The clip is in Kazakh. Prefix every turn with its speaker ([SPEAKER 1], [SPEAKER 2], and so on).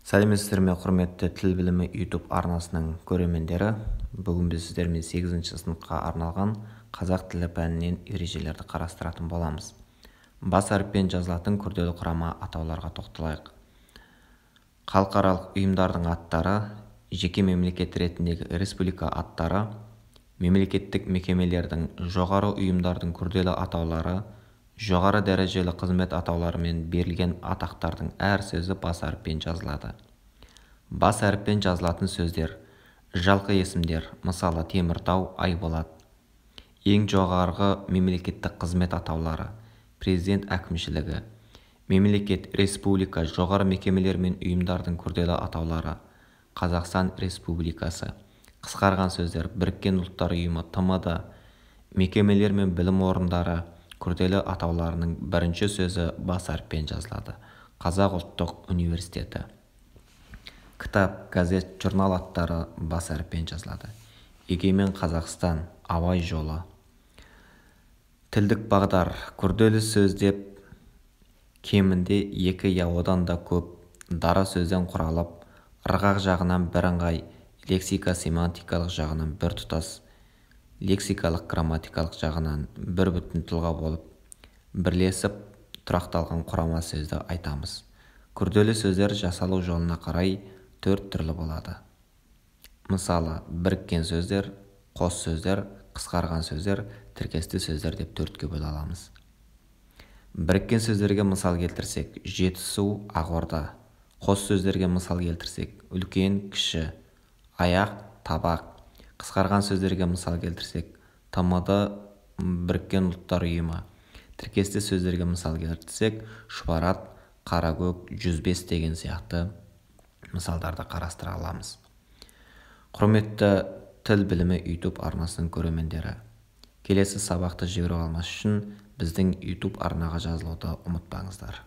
[SPEAKER 1] Сәлеметсіздер ме, құрметті тіл білімі YouTube арнасының көрермендері. Бүгін біз сіздермен 8-ші сыныпқа арналған қазақ тілі пәнінен ережелерді қарастыратын боламыз. Бас әріппен жазылатын күрделі құрама атауларға тоқталайық. Халықаралық ұйымдардың аттары, жеке мемлекет ретіндегі республика аттары, мемлекеттік мекемелердің, жоғары ұйымдардың күрделі атаулары, жоғары дәрежелі қызмет атауларымен берілген атақтардың әр сөзі бас әріппен жазылады. Бас әріппен жазылатын сөздер: жалқы есімдер, мысалы Теміртау, Айболат. Ең жоғарғы мемлекеттік қызмет атаулары: президент әкімшілігі, мемлекет, республика, жоғары мекемелер мен ұйымдардың күрделі атаулары: Қазақстан Республикасы. Қысқарған сөздер: Біріккен ұлттар ұйымы, ТМД, мекемелер мен білім орындары күрделі атауларының бірінші сөзі бас әріппен жазылады. Қазақ ұлттық университеті. Кітап, газет, журнал аттары бас әріппен жазылады. Егемен Қазақстан, Абай жолы. Тілдік бағдар: күрделі сөз деп кемінде екі я одан да көп дара сөзден құралып, ырғақ жағынан бірыңғай, лексика-семантикалық жағынан біртұтас, лексикалық-грамматикалық жағынан бір бүтін тұлға болып бірлесіп тұрақталған құрама сөзді айтамыз. Күрделі сөздер жасалу жолына қарай 4 түрлі болады. Мысалы, біріккен сөздер, қос сөздер, қысқарған сөздер, тіркесті сөздер деп 4-ке бөле аламыз. Біріккен сөздерге мысал келтірсек: Жетісу, Ақорда. Қос сөздерге мысал келтірсек: үлкен, кіші, аяқ, табақ. Қысқарған сөздерге мысал келтірсек: ТМД, Біріккен ұлттар ұйымы. Тіркесті сөздерге мысал келтірсек: Шұбарат, Қаракөк, 105 деген сияқты мысалдарды қарастыра аламыз. Құрметті тіл білімі YouTube арнасының көрермендері, келесі сабақты жіберіп алмас үшін біздің YouTube арнаға жазылуды ұмытпаңыздар.